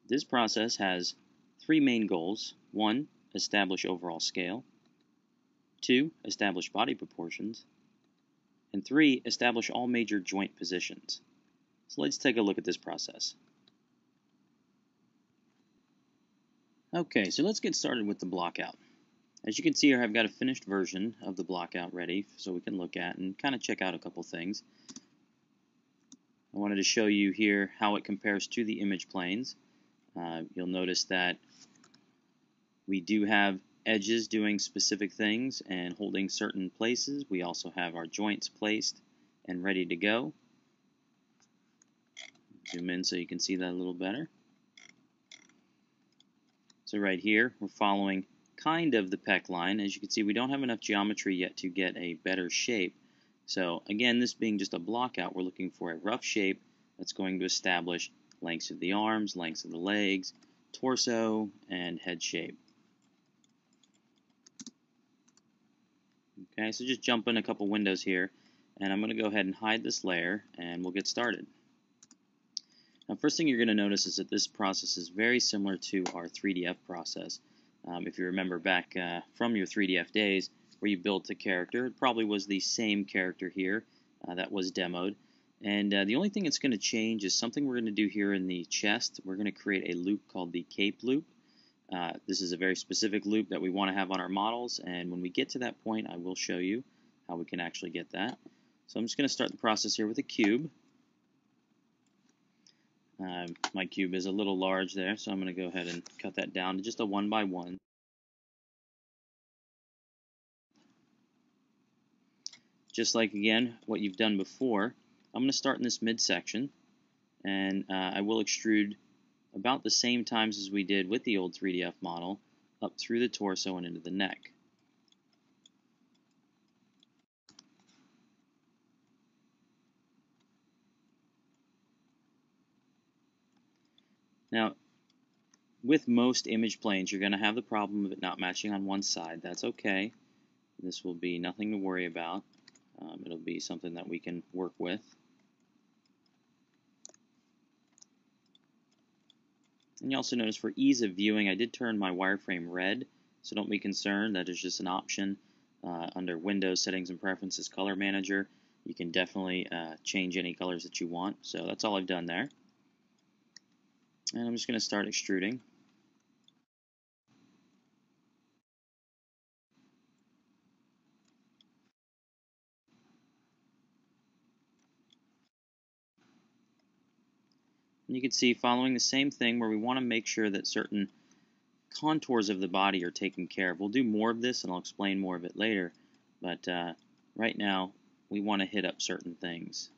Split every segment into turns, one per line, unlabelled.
This process has three main goals. 1. Establish overall scale. 2. Establish body proportions. And 3. Establish all major joint positions. So let's take a look at this process. Okay, so let's get started with the blockout. As you can see here, I've got a finished version of the blockout ready so we can look at and kind of check out a couple things. I wanted to show you here how it compares to the image planes. You'll notice that we do have edges doing specific things and holding certain places. We also have our joints placed and ready to go. Zoom in so you can see that a little better. So right here, we're following kind of the pec line. As you can see, we don't have enough geometry yet to get a better shape. So again, this being just a blockout, we're looking for a rough shape that's going to establish lengths of the arms, lengths of the legs, torso, and head shape. Okay, so just jump in a couple windows here, and I'm going to go ahead and hide this layer, and we'll get started. Now, first thing you're going to notice is that this process is very similar to our 3DF process. If you remember back from your 3DF days where you built a character, it probably was the same character here that was demoed. And the only thing that's going to change is something we're going to do here in the chest. We're going to create a loop called the cape loop. This is a very specific loop that we want to have on our models, and when we get to that point, I will show you how we can actually get that. So I'm just going to start the process here with a cube. My cube is a little large there, so I'm going to go ahead and cut that down to just a 1 by 1. Just like, again, what you've done before, I'm going to start in this midsection, and I will extrude about the same times as we did with the old 3DF model up through the torso and into the neck. Now, with most image planes, you're going to have the problem of it not matching on one side. That's okay. This will be nothing to worry about. It'll be something that we can work with. And you also notice for ease of viewing, I did turn my wireframe red, so don't be concerned. That is just an option. Under Windows Settings and Preferences Color Manager, you can definitely change any colors that you want. So that's all I've done there. And I'm just going to start extruding. And you can see following the same thing where we want to make sure that certain contours of the body are taken care of. We'll do more of this and I'll explain more of it later, but right now we want to hit up certain things.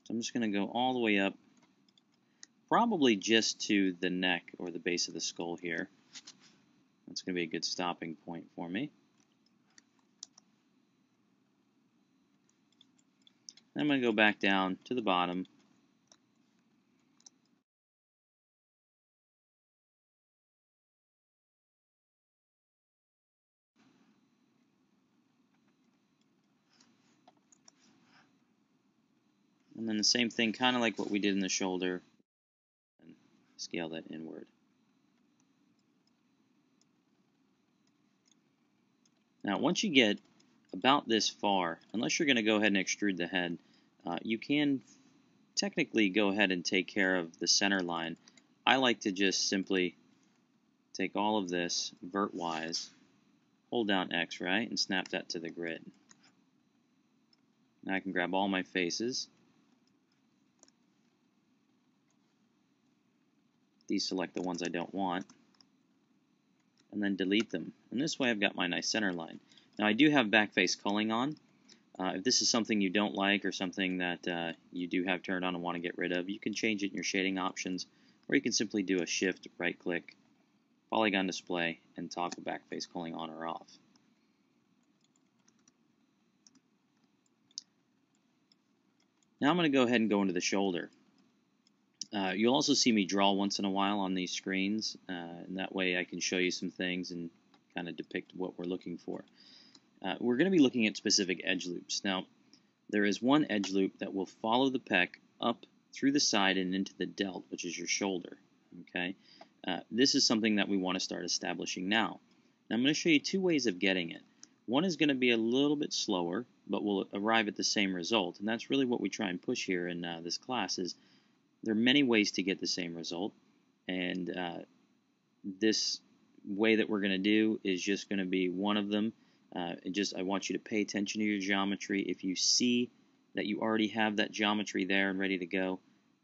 So I'm just going to go all the way up, probably just to the neck or the base of the skull here. That's going to be a good stopping point for me. Then I'm going to go back down to the bottom. And then the same thing, kind of like what we did in the shoulder, and scale that inward. Now, once you get about this far, unless you're going to go ahead and extrude the head, you can technically go ahead and take care of the center line. I like to just simply take all of this vert-wise, hold down X, right, and snap that to the grid. Now I can grab all my faces, deselect the ones I don't want, and then delete them. And this way I've got my nice center line. Now I do have backface culling on. If this is something you don't like or something that you do have turned on and want to get rid of, you can change it in your shading options, or you can simply do a shift, right click, polygon display, and toggle backface culling on or off. Now I'm going to go ahead and go into the shoulder. You'll also see me draw once in a while on these screens, and that way I can show you some things and kind of depict what we're looking for. We're going to be looking at specific edge loops. Now, there is one edge loop that will follow the pec up through the side and into the delt, which is your shoulder. Okay, this is something that we want to start establishing now. And I'm going to show you two ways of getting it. One is going to be a little bit slower, but will arrive at the same result, and that's really what we try and push here in this class. Is there are many ways to get the same result, and this way that we're going to do is just going to be one of them. I want you to pay attention to your geometry. If you see that you already have that geometry there and ready to go,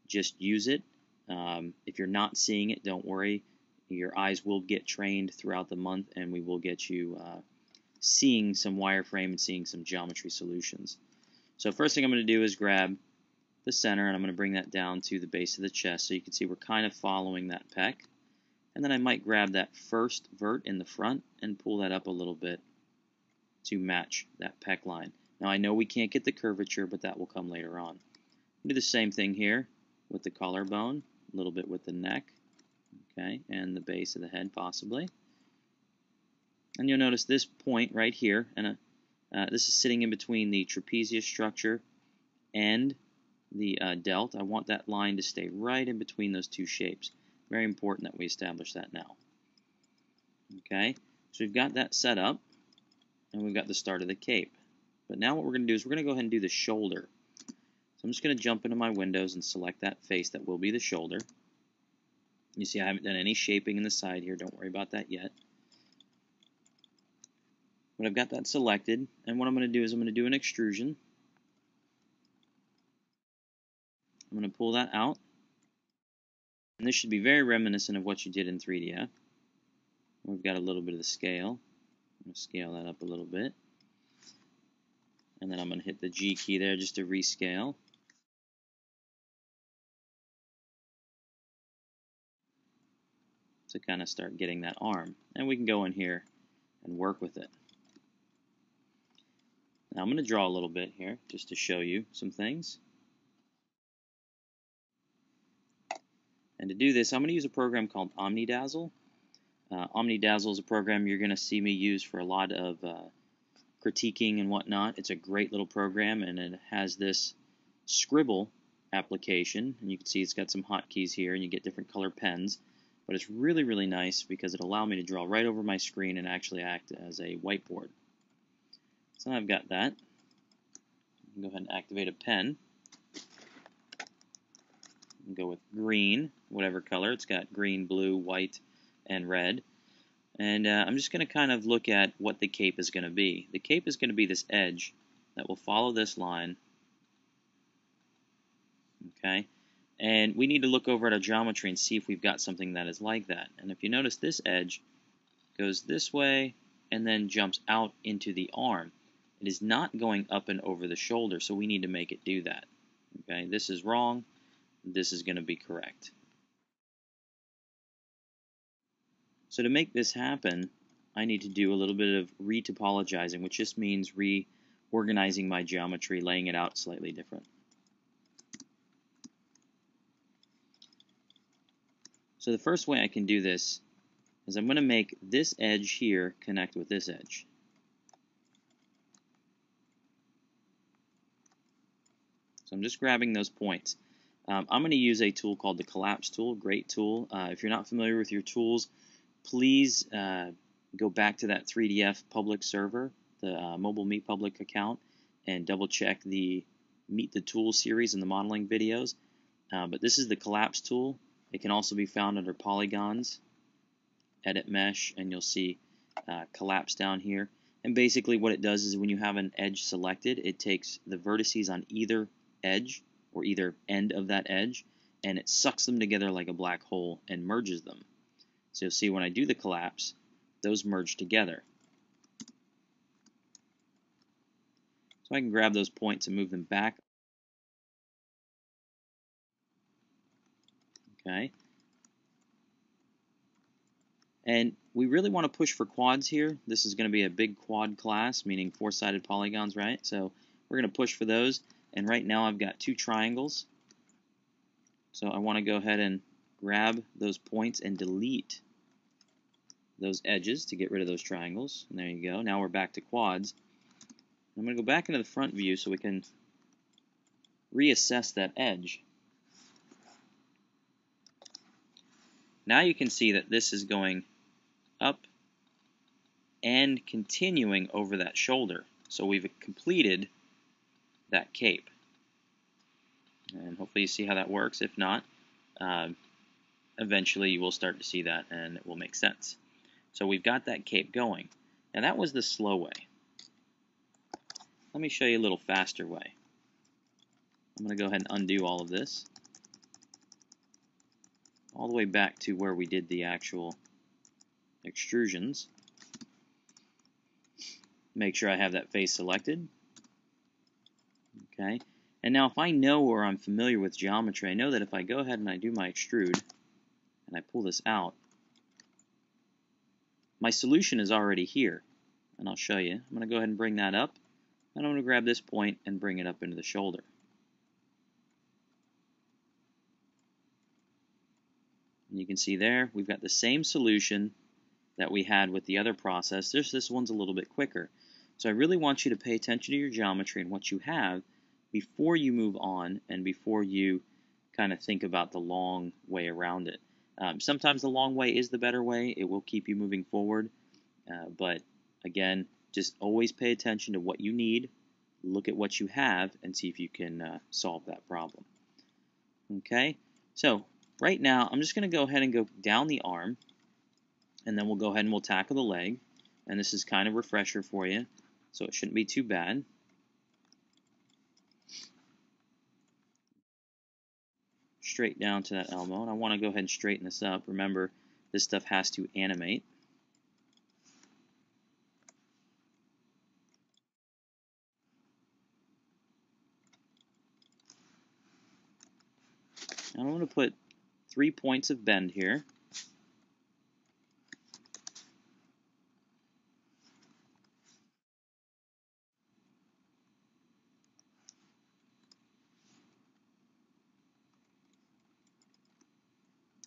just use it. If you're not seeing it, don't worry. Your eyes will get trained throughout the month, and we will get you seeing some wireframe and seeing some geometry solutions. So first thing I'm going to do is grab the center, and I'm going to bring that down to the base of the chest, so you can see we're kind of following that pec. And then I might grab that first vert in the front and pull that up a little bit to match that pec line. Now I know we can't get the curvature, but that will come later on. Do the same thing here with the collarbone, a little bit with the neck, okay, and the base of the head possibly. And you'll notice this point right here, and this is sitting in between the trapezius structure and the delt. I want that line to stay right in between those two shapes. Very important that we establish that now. Okay, so we've got that set up, and we've got the start of the cape. But now what we're going to do is we're going to go ahead and do the shoulder. So I'm just going to jump into my windows and select that face that will be the shoulder. You see I haven't done any shaping in the side here. Don't worry about that yet. But I've got that selected, and what I'm going to do is I'm going to do an extrusion. I'm going to pull that out. And this should be very reminiscent of what you did in 3DF. We've got a little bit of the scale. I'm going to scale that up a little bit. And then I'm going to hit the G key there just to rescale. To kind of start getting that arm. And we can go in here and work with it. Now I'm going to draw a little bit here just to show you some things. And to do this, I'm going to use a program called OmniDazzle. OmniDazzle is a program you're going to see me use for a lot of critiquing and whatnot. It's a great little program, and it has this scribble application. And you can see it's got some hotkeys here, and you get different color pens. But it's really, really nice because it allows me to draw right over my screen and actually act as a whiteboard. So I've got that. Go ahead and activate a pen. Go with green, whatever color. It's got green, blue, white, and red. And I'm just going to kind of look at what the cape is going to be. The cape is going to be this edge that will follow this line. Okay? And we need to look over at our geometry and see if we've got something that is like that. And if you notice, this edge goes this way and then jumps out into the arm. It is not going up and over the shoulder, so we need to make it do that. Okay? This is wrong. This is going to be correct. So to make this happen, I need to do a little bit of retopologizing, which just means reorganizing my geometry, laying it out slightly different. So the first way I can do this is I'm going to make this edge here connect with this edge. So I'm just grabbing those points. I'm going to use a tool called the Collapse tool, great tool. If you're not familiar with your tools, please go back to that 3DF public server, the Mobile Meet Public account, and double check the Meet the Tool series and the modeling videos. But this is the Collapse tool. It can also be found under Polygons, Edit Mesh, and you'll see Collapse down here. And basically what it does is when you have an edge selected, it takes the vertices on either edge or either end of that edge, and it sucks them together like a black hole and merges them. So you'll see when I do the collapse, those merge together. So I can grab those points and move them back. Okay. And we really want to push for quads here. This is going to be a big quad class, meaning four-sided polygons, right? So we're going to push for those. And right now I've got two triangles. So I want to go ahead and grab those points and delete those edges to get rid of those triangles. And there you go. Now we're back to quads. I'm going to go back into the front view so we can reassess that edge. Now you can see that this is going up and continuing over that shoulder. So we've completed that cape. And hopefully you see how that works. If not, eventually you will start to see that and it will make sense. So we've got that cape going. Now that was the slow way. Let me show you a little faster way. I'm going to go ahead and undo all of this. All the way back to where we did the actual extrusions. Make sure I have that face selected. Okay. And now if I know or I'm familiar with geometry, I know that if I go ahead and I do my extrude and I pull this out, my solution is already here. And I'll show you. I'm going to go ahead and bring that up. And I'm going to grab this point and bring it up into the shoulder. And you can see there, we've got the same solution that we had with the other process. Just this one's a little bit quicker. So I really want you to pay attention to your geometry and what you have before you move on and before you kind of think about the long way around it. Sometimes the long way is the better way. It will keep you moving forward. But again, just always pay attention to what you need, look at what you have, and see if you can solve that problem. Okay, so right now I'm just going to go ahead and go down the arm, and then we'll go ahead and we'll tackle the leg. And this is kind of a refresher for you, so it shouldn't be too bad. Straight down to that elbow, and I want to go ahead and straighten this up. Remember, this stuff has to animate. Now I'm going to put 3 points of bend here.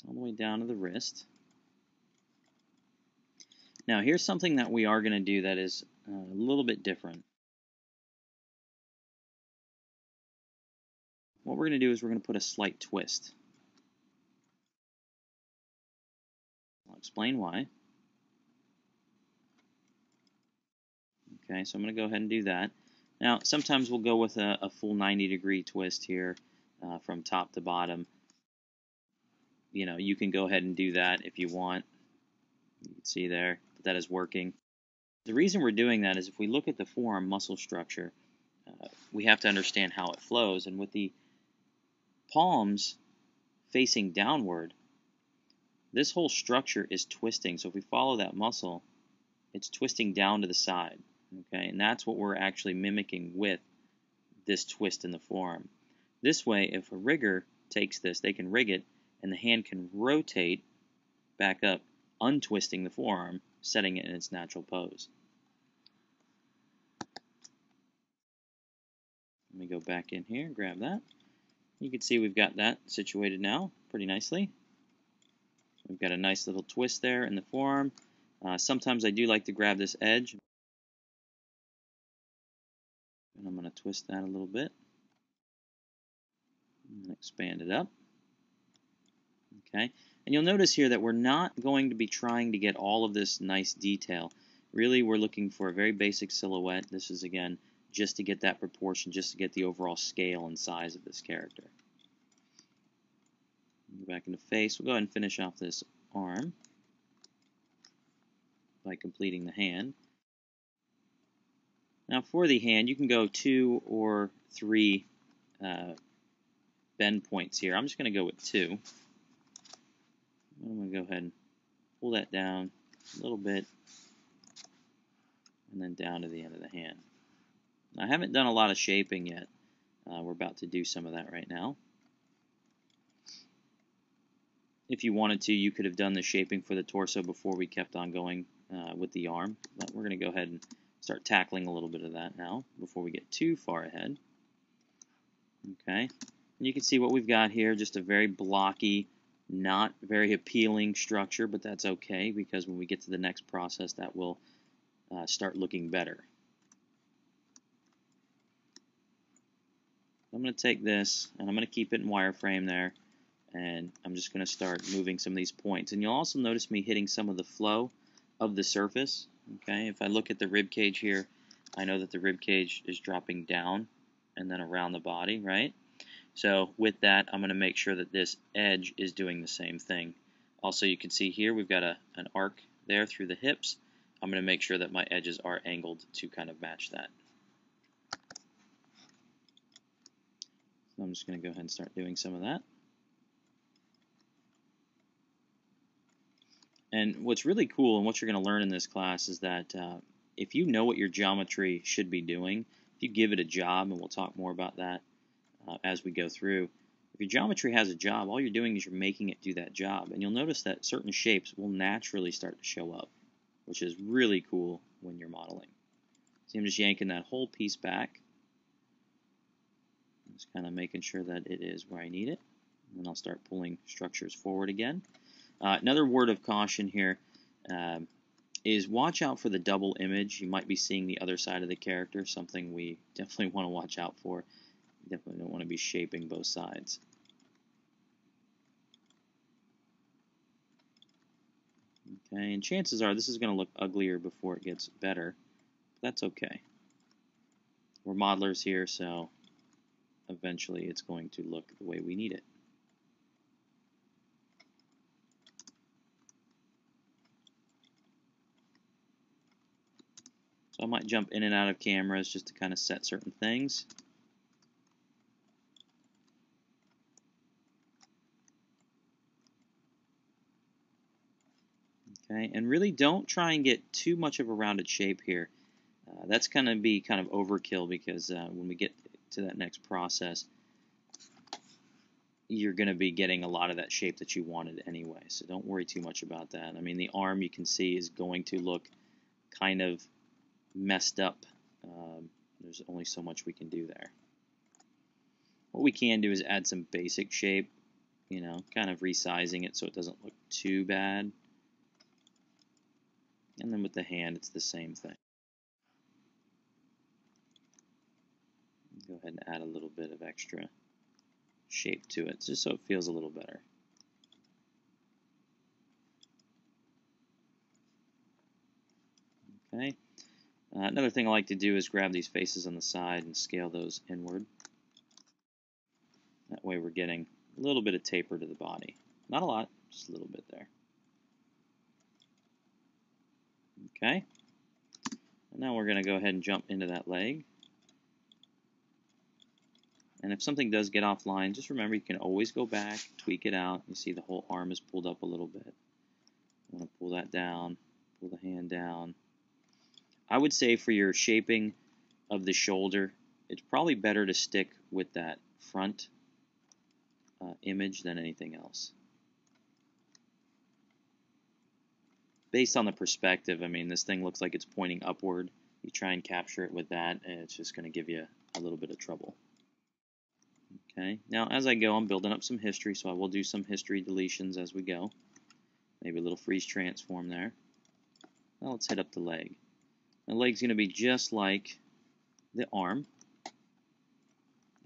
All the way down to the wrist. Now here's something that we are going to do that is a little bit different. What we're going to do is we're going to put a slight twist. I'll explain why. Okay, so I'm going to go ahead and do that. Now sometimes we'll go with a full 90-degree twist here from top to bottom. You know, you can go ahead and do that if you want. You can see there that that is working. The reason we're doing that is if we look at the forearm muscle structure, we have to understand how it flows. And with the palms facing downward, this whole structure is twisting. So if we follow that muscle, it's twisting down to the side. Okay, and that's what we're actually mimicking with this twist in the forearm. This way, if a rigger takes this, they can rig it, and the hand can rotate back up, untwisting the forearm, setting it in its natural pose. Let me go back in here and grab that. You can see we've got that situated now pretty nicely. We've got a nice little twist there in the forearm. Sometimes I do like to grab this edge. And I'm going to twist that a little bit. And expand it up. Okay. And you'll notice here that we're not going to be trying to get all of this nice detail. Really, we're looking for a very basic silhouette. This is, again, just to get that proportion, just to get the overall scale and size of this character. Go back into face. We'll go ahead and finish off this arm by completing the hand. Now for the hand, you can go 2 or 3 bend points here. I'm just going to go with 2. I'm going to go ahead and pull that down a little bit and then down to the end of the hand. Now, I haven't done a lot of shaping yet. We're about to do some of that right now. If you wanted to, you could have done the shaping for the torso before we kept on going with the arm. But we're going to go ahead and start tackling a little bit of that now before we get too far ahead. Okay, and you can see what we've got here, just a very blocky, not very appealing structure, but that's okay because when we get to the next process, that will start looking better. I'm going to take this and I'm going to keep it in wireframe there, And I'm just going to start moving some of these points. And you'll also notice me hitting some of the flow of the surface. Okay, if I look at the rib cage here, I know that the rib cage is dropping down and then around the body, right? So with that, I'm going to make sure that this edge is doing the same thing. Also, you can see here we've got an arc there through the hips. I'm going to make sure that my edges are angled to kind of match that. So I'm just going to go ahead and start doing some of that. And what's really cool and what you're going to learn in this class is that if you know what your geometry should be doing, if you give it a job, and we'll talk more about that as we go through, if your geometry has a job, all you're doing is you're making it do that job. And you'll notice that certain shapes will naturally start to show up, which is really cool when you're modeling. See, I'm just yanking that whole piece back. Just kind of making sure that it is where I need it. And then I'll start pulling structures forward again. Another word of caution here is watch out for the double image. You might be seeing the other side of the character, something we definitely want to watch out for. You definitely don't want to be shaping both sides. Okay, and chances are this is going to look uglier before it gets better. But that's okay. We're modelers here, so eventually it's going to look the way we need it. So I might jump in and out of cameras just to kind of set certain things. Okay, and really don't try and get too much of a rounded shape here. That's going to be kind of overkill because when we get to that next process, you're going to be getting a lot of that shape that you wanted anyway. So don't worry too much about that. I mean, the arm you can see is going to look kind of messed up. There's only so much we can do there. What we can do is add some basic shape, you know, kind of resizing it so it doesn't look too bad. And then with the hand, it's the same thing. Go ahead and add a little bit of extra shape to it, just so it feels a little better. Okay. Another thing I like to do is grab these faces on the side and scale those inward. That way we're getting a little bit of taper to the body. Not a lot, just a little bit there. Okay. And now we're going to go ahead and jump into that leg. And if something does get offline, just remember you can always go back, tweak it out. You see the whole arm is pulled up a little bit. I'm going to pull that down, pull the hand down. I would say for your shaping of the shoulder, it's probably better to stick with that front image than anything else. Based on the perspective, I mean, this thing looks like it's pointing upward. You try and capture it with that, and it's just going to give you a little bit of trouble. Okay, now as I go, I'm building up some history, so I will do some history deletions as we go. Maybe a little freeze transform there. Now let's hit up the leg. The leg's going to be just like the arm.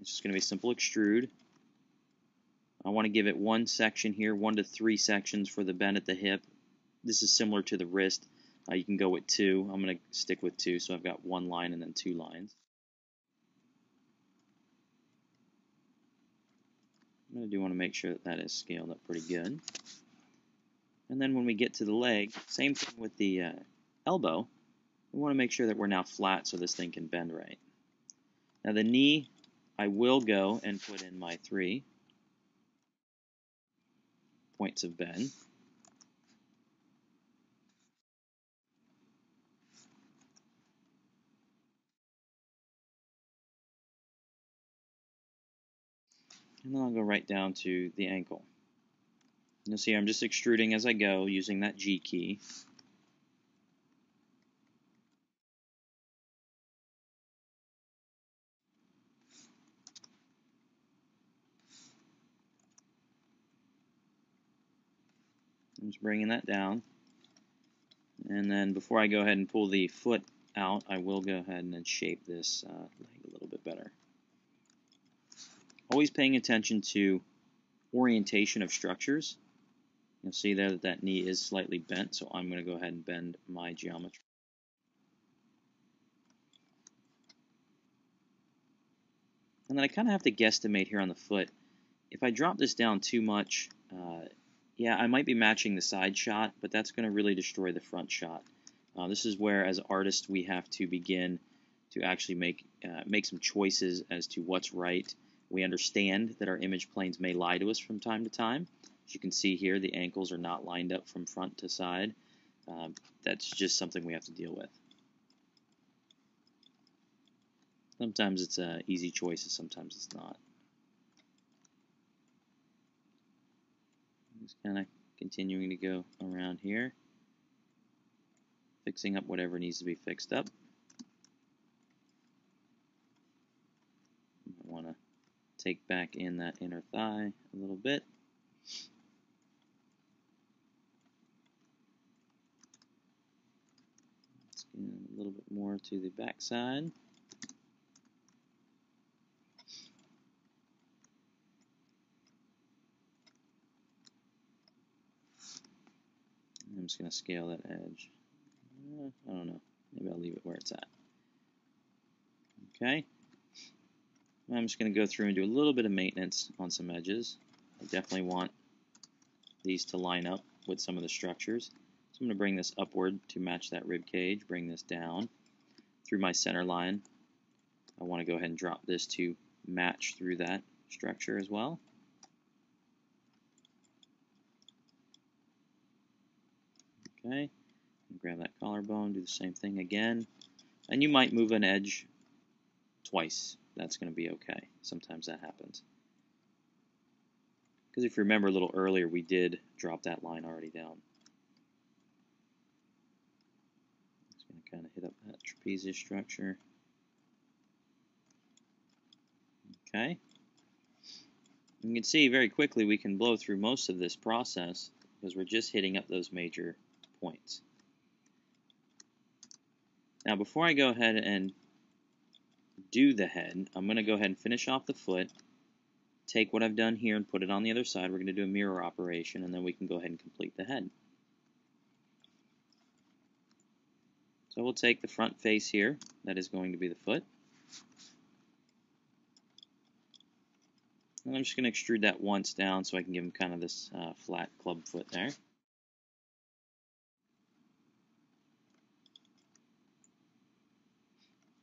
It's just going to be simple extrude. I want to give it one section here, 1 to 3 sections for the bend at the hip. This is similar to the wrist. You can go with 2. I'm going to stick with 2, so I've got 1 line and then 2 lines. I do want to make sure that that is scaled up pretty good. And then when we get to the leg, same thing with the elbow. We want to make sure that we're now flat so this thing can bend right. Now the knee, I will go and put in my 3 points of bend. And then I'll go right down to the ankle. You'll see I'm just extruding as I go using that G key. I'm just bringing that down. And then before I go ahead and pull the foot out, I will go ahead and then shape this leg a little bit better. Always paying attention to orientation of structures. You'll see there that that knee is slightly bent, so I'm going to go ahead and bend my geometry. And then I kind of have to guesstimate here on the foot. If I drop this down too much, yeah, I might be matching the side shot, but that's going to really destroy the front shot. This is where, as artists, we have to begin to actually make some choices as to what's right. We understand that our image planes may lie to us from time to time. As you can see here, the ankles are not lined up from front to side. That's just something we have to deal with. Sometimes it's easy choices, sometimes it's not. Just kind of continuing to go around here, fixing up whatever needs to be fixed up. I want to take back in that inner thigh a little bit. Let's get a little bit more to the back side. I'm just going to scale that edge. I don't know. Maybe I'll leave it where it's at. Okay. I'm just going to go through and do a little bit of maintenance on some edges. I definitely want these to line up with some of the structures. So I'm going to bring this upward to match that rib cage, bring this down through my center line. I want to go ahead and drop this to match through that structure as well. Okay, grab that collarbone, do the same thing again. And you might move an edge twice. That's going to be okay. Sometimes that happens. Because if you remember a little earlier, we did drop that line already down. Just going to kind of hit up that trapezius structure. Okay. You can see very quickly we can blow through most of this process because we're just hitting up those major points. Now before I go ahead and do the head, I'm going to go ahead and finish off the foot, take what I've done here and put it on the other side. We're going to do a mirror operation, and then we can go ahead and complete the head. So we'll take the front face here, that is going to be the foot. And I'm just going to extrude that once down so I can give him kind of this flat club foot there.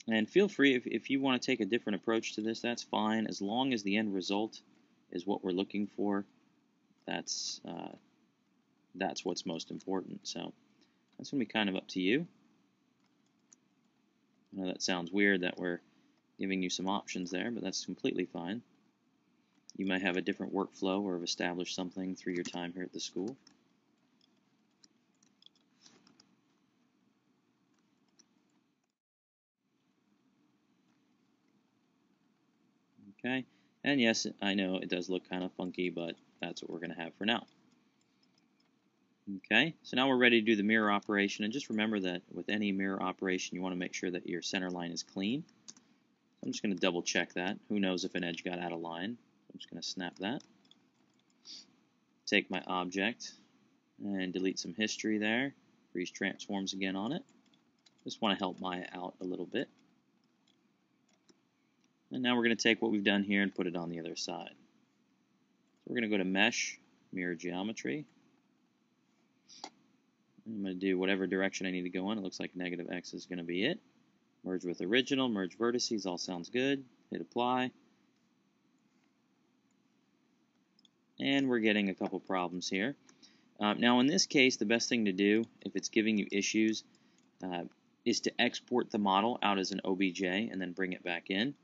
And feel free, if you want to take a different approach to this, that's fine. As long as the end result is what we're looking for, that's what's most important. So that's going to be kind of up to you. I know that sounds weird that we're giving you some options there, but that's completely fine. You might have a different workflow or have established something through your time here at the school. Okay, and yes, I know it does look kind of funky, but that's what we're going to have for now. Okay, so now we're ready to do the mirror operation, and just remember that with any mirror operation, you want to make sure that your center line is clean. I'm just going to double check that. Who knows if an edge got out of line? I'm just going to snap that. Take my object and delete some history there. Freeze transforms again on it. Just want to help Maya out a little bit. And now we're going to take what we've done here and put it on the other side. So we're going to go to Mesh, Mirror Geometry. I'm going to do whatever direction I need to go in. It looks like -X is going to be it. Merge with original, merge vertices, all sounds good. Hit apply. And we're getting a couple problems here. Now in this case, the best thing to do, if it's giving you issues, is to export the model out as an OBJ and then bring it back in.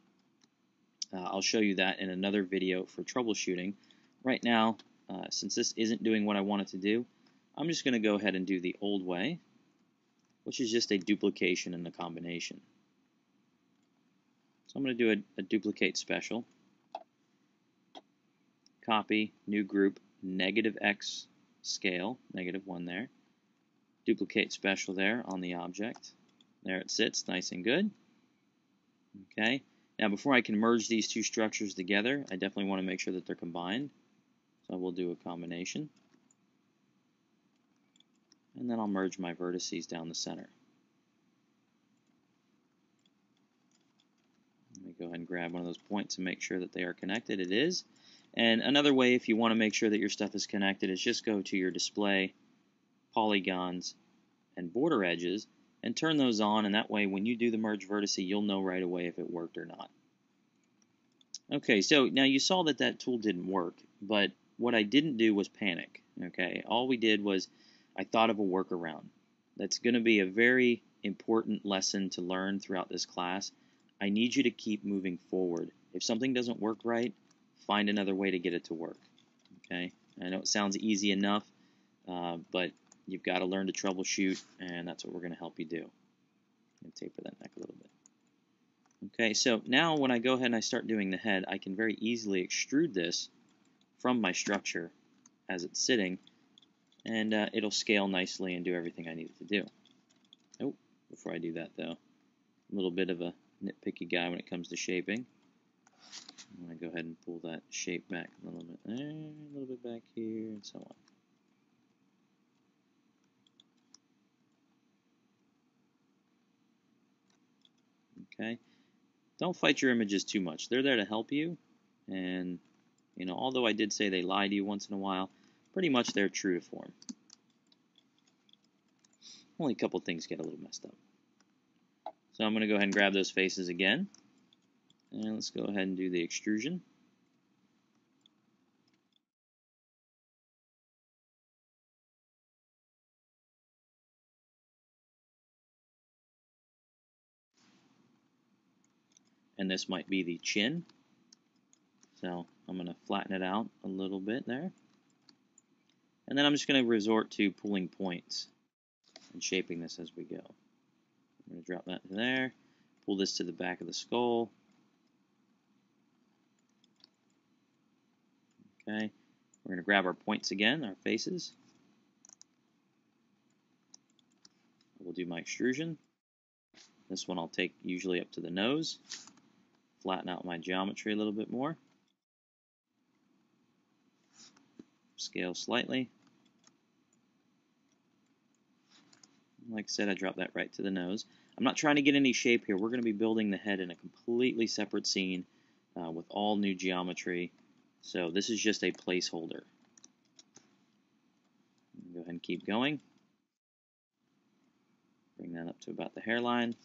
I'll show you that in another video for troubleshooting. Right now, since this isn't doing what I want it to do, I'm just going to go ahead and do the old way, which is just a duplication and a combination. So I'm going to do a duplicate special, copy, new group, -X scale, -1 there, duplicate special there on the object. There it sits, nice and good. Okay, now before I can merge these two structures together, I definitely want to make sure that they're combined. So we'll do a combination. And then I'll merge my vertices down the center. Let me go ahead and grab one of those points and make sure that they are connected. It is. And another way, if you want to make sure that your stuff is connected, is just go to your display, polygons, and border edges, and turn those on, and that way when you do the merge vertex, you'll know right away if it worked or not. Okay, so now you saw that that tool didn't work, but what I didn't do was panic. Okay, all we did was I thought of a workaround. That's going to be a very important lesson to learn throughout this class. I need you to keep moving forward. If something doesn't work right, find another way to get it to work. Okay, I know it sounds easy enough, but you've got to learn to troubleshoot, and that's what we're going to help you do. And taper that neck a little bit. Okay, so now when I go ahead and I start doing the head, I can very easily extrude this from my structure as it's sitting, and it'll scale nicely and do everything I need it to do. Oh, before I do that though, a little bit of a nitpicky guy when it comes to shaping. I'm going to go ahead and pull that shape back a little bit there, a little bit back here, and so on. Okay, don't fight your images too much. They're there to help you, and you know, although I did say they lie to you once in a while, pretty much they're true to form. Only a couple things get a little messed up. So I'm going to go ahead and grab those faces again, and let's go ahead and do the extrusion. And this might be the chin. So I'm going to flatten it out a little bit there. And then I'm just going to resort to pulling points and shaping this as we go. I'm going to drop that in there, pull this to the back of the skull. Okay, we're going to grab our points again, our faces. We'll do my extrusion. This one I'll take usually up to the nose. Flatten out my geometry a little bit more. Scale slightly. Like I said, I dropped that right to the nose. I'm not trying to get any shape here. We're going to be building the head in a completely separate scene with all new geometry. So this is just a placeholder. Go ahead and keep going. Bring that up to about the hairline.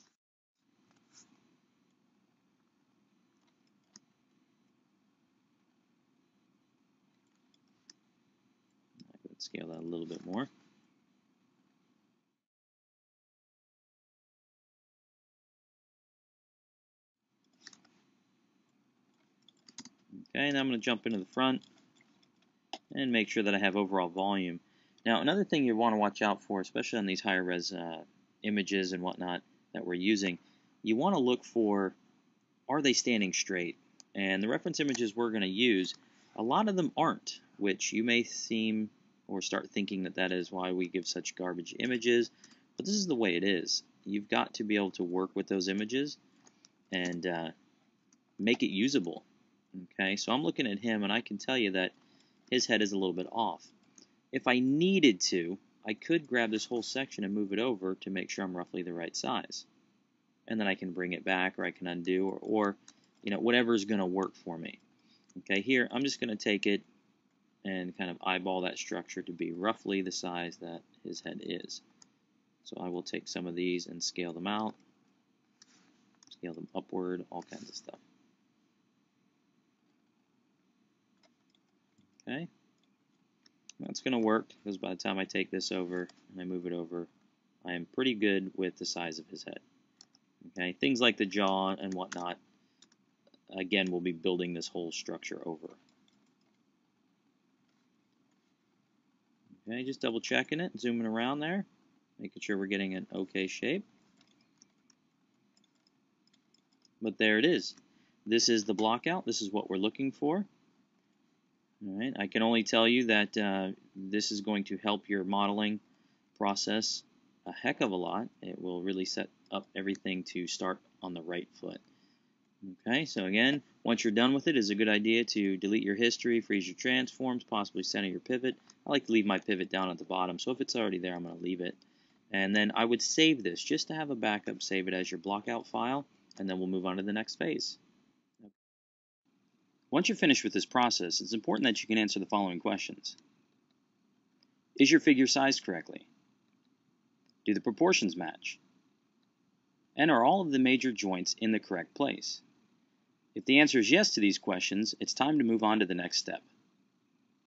I could scale that a little bit more. Okay, now I'm going to jump into the front and make sure that I have overall volume. Now, another thing you want to watch out for, especially on these higher res images and whatnot that we're using, you want to look for, are they standing straight? And the reference images we're going to use, a lot of them aren't, which you may seem or start thinking that that is why we give such garbage images, but this is the way it is. You've got to be able to work with those images and make it usable. Okay, so I'm looking at him and I can tell you that his head is a little bit off. If I needed to, I could grab this whole section and move it over to make sure I'm roughly the right size. And then I can bring it back, or I can undo, or you know, whatever is going to work for me. Okay, here I'm just going to take it and kind of eyeball that structure to be roughly the size that his head is. So I will take some of these and scale them out, scale them upward, all kinds of stuff. Okay, that's going to work because by the time I take this over and I move it over, I am pretty good with the size of his head. Okay, things like the jaw and whatnot, again, we'll be building this whole structure over. Okay, just double checking it, zooming around there, making sure we're getting an okay shape. But there it is. This is the block out. This is what we're looking for. All right, I can only tell you that this is going to help your modeling process a heck of a lot. It will really set up everything to start on the right foot. Okay, so again, once you're done with it, it's a good idea to delete your history, freeze your transforms, possibly center your pivot. I like to leave my pivot down at the bottom, so if it's already there, I'm going to leave it. And then I would save this just to have a backup, save it as your blockout file, and then we'll move on to the next phase. Once you're finished with this process, it's important that you can answer the following questions. Is your figure sized correctly? Do the proportions match? And are all of the major joints in the correct place? If the answer is yes to these questions, it's time to move on to the next step.